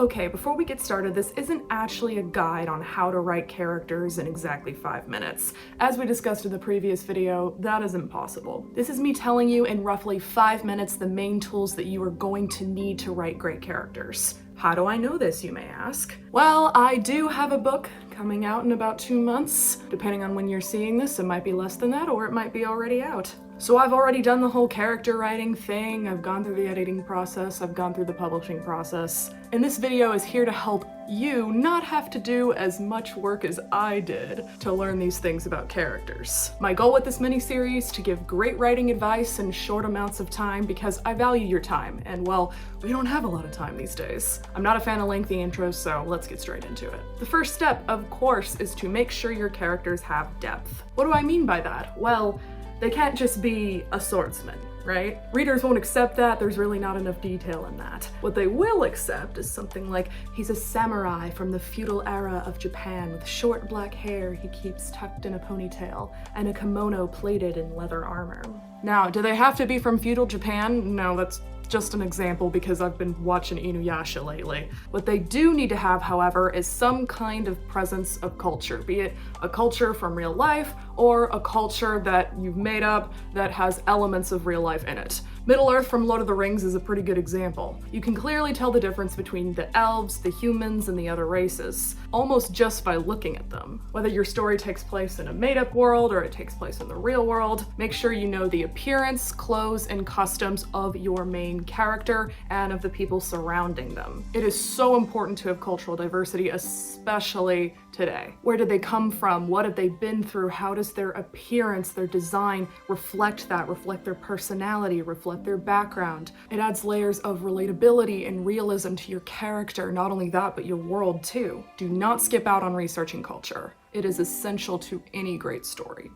Okay, before we get started, this isn't actually a guide on how to write characters in exactly 5 minutes. As we discussed in the previous video, that is impossible. This is me telling you in roughly 5 minutes the main tools that you are going to need to write great characters. How do I know this, you may ask? Well, I do have a book coming out in about 2 months. Depending on when you're seeing this, it might be less than that or it might be already out. So I've already done the whole character writing thing, I've gone through the editing process, I've gone through the publishing process, and this video is here to help you not have to do as much work as I did to learn these things about characters. My goal with this mini-series is to give great writing advice in short amounts of time because I value your time, and well, we don't have a lot of time these days. I'm not a fan of lengthy intros, so let's get straight into it. The first step, of course, is to make sure your characters have depth. What do I mean by that? Well, they can't just be a swordsman, right? Readers won't accept that, there's really not enough detail in that. What they will accept is something like, he's a samurai from the feudal era of Japan with short black hair he keeps tucked in a ponytail, and a kimono plated in leather armor. Now, do they have to be from feudal Japan? No, that's just an example because I've been watching Inuyasha lately. What they do need to have, however, is some kind of presence of culture, be it a culture from real life or a culture that you've made up that has elements of real life in it. Middle-earth from Lord of the Rings is a pretty good example. You can clearly tell the difference between the elves, the humans, and the other races, almost just by looking at them. Whether your story takes place in a made-up world or it takes place in the real world, make sure you know the appearance, clothes, and customs of your main character and of the people surrounding them. It is so important to have cultural diversity, especially today. Where did they come from? What have they been through? How does their appearance, their design reflect that, reflect their personality, reflect their background? It adds layers of relatability and realism to your character. Not only that, but your world too. Do not skip out on researching culture. It is essential to any great story.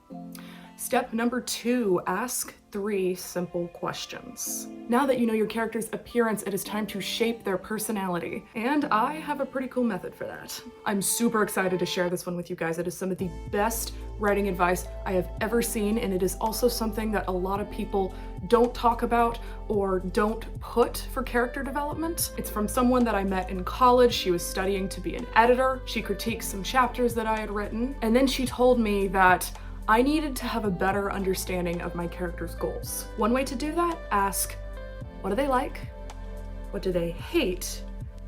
Step number 2, ask 3 simple questions. Now that you know your character's appearance, it is time to shape their personality. And I have a pretty cool method for that. I'm super excited to share this one with you guys. It is some of the best writing advice I have ever seen, and it is also something that a lot of people don't talk about or don't put for character development. It's from someone that I met in college. She was studying to be an editor. She critiqued some chapters that I had written, and then she told me that I needed to have a better understanding of my character's goals. One way to do that, ask, what do they like? What do they hate?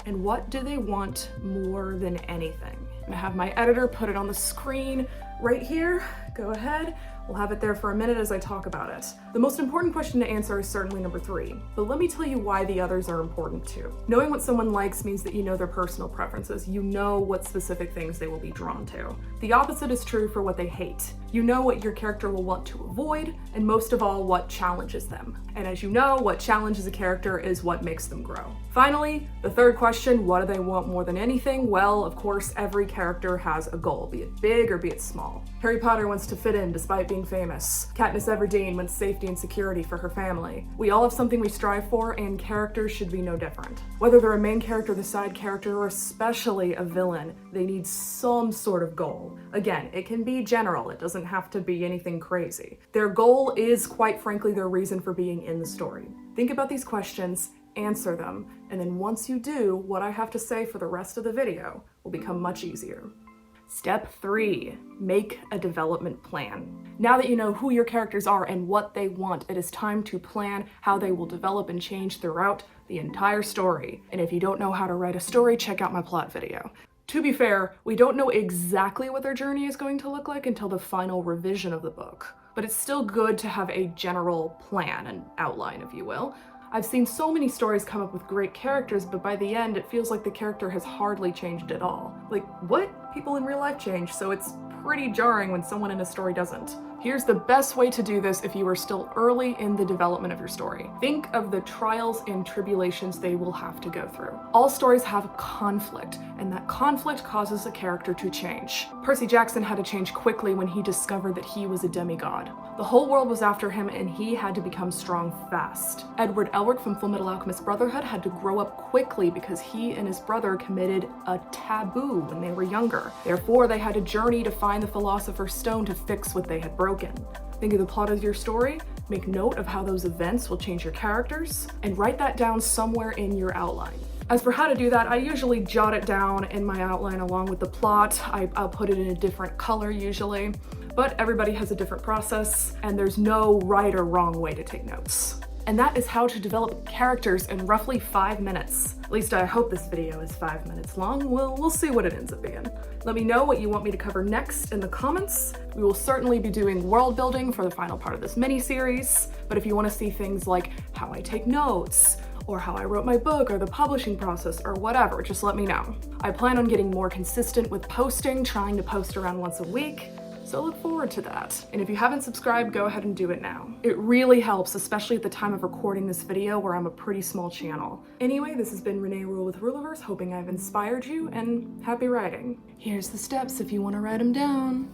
And what do they want more than anything? I'm gonna have my editor put it on the screen right here. Go ahead. We'll have it there for a minute as I talk about it. The most important question to answer is certainly number 3, but let me tell you why the others are important too. Knowing what someone likes means that you know their personal preferences. You know what specific things they will be drawn to. The opposite is true for what they hate. You know what your character will want to avoid, and most of all, what challenges them. And as you know, what challenges a character is what makes them grow. Finally, the third question, what do they want more than anything? Well, of course, every character has a goal, be it big or be it small. Harry Potter wants to fit in despite being famous. Katniss Everdeen wants safety and security for her family. We all have something we strive for, and characters should be no different. Whether they're a main character, the side character, or especially a villain, they need some sort of goal. Again, it can be general, it doesn't have to be anything crazy. Their goal is, quite frankly, their reason for being in the story. Think about these questions, answer them, and then once you do, what I have to say for the rest of the video will become much easier. Step 3, make a development plan. Now that you know who your characters are and what they want, it is time to plan how they will develop and change throughout the entire story. And if you don't know how to write a story, check out my plot video. To be fair, we don't know exactly what their journey is going to look like until the final revision of the book, but it's still good to have a general plan, an outline, if you will. I've seen so many stories come up with great characters, but by the end, it feels like the character has hardly changed at all. Like, what? People in real life change, so it's pretty jarring when someone in a story doesn't. Here's the best way to do this if you are still early in the development of your story. Think of the trials and tribulations they will have to go through. All stories have conflict, and that conflict causes a character to change. Percy Jackson had to change quickly when he discovered that he was a demigod. The whole world was after him, and he had to become strong fast. Edward Elric from Fullmetal Alchemist Brotherhood had to grow up quickly because he and his brother committed a taboo when they were younger. Therefore, they had to journey to find the Philosopher's Stone to fix what they had broken. Think of the plot of your story, make note of how those events will change your characters, and write that down somewhere in your outline. As for how to do that, I usually jot it down in my outline along with the plot. I'll put it in a different color usually, but everybody has a different process and there's no right or wrong way to take notes. And that is how to develop characters in roughly 5 minutes. At least I hope this video is 5 minutes long. We'll see what it ends up being. Let me know what you want me to cover next in the comments. We will certainly be doing world building for the final part of this mini-series, but if you want to see things like how I take notes, or how I wrote my book, or the publishing process, or whatever, just let me know. I plan on getting more consistent with posting, trying to post around once a week, so look forward to that. And if you haven't subscribed, go ahead and do it now. It really helps, especially at the time of recording this video where I'm a pretty small channel. Anyway, this has been Renee Rule with Ruleverse, hoping I've inspired you, and happy writing. Here's the steps if you want to write them down.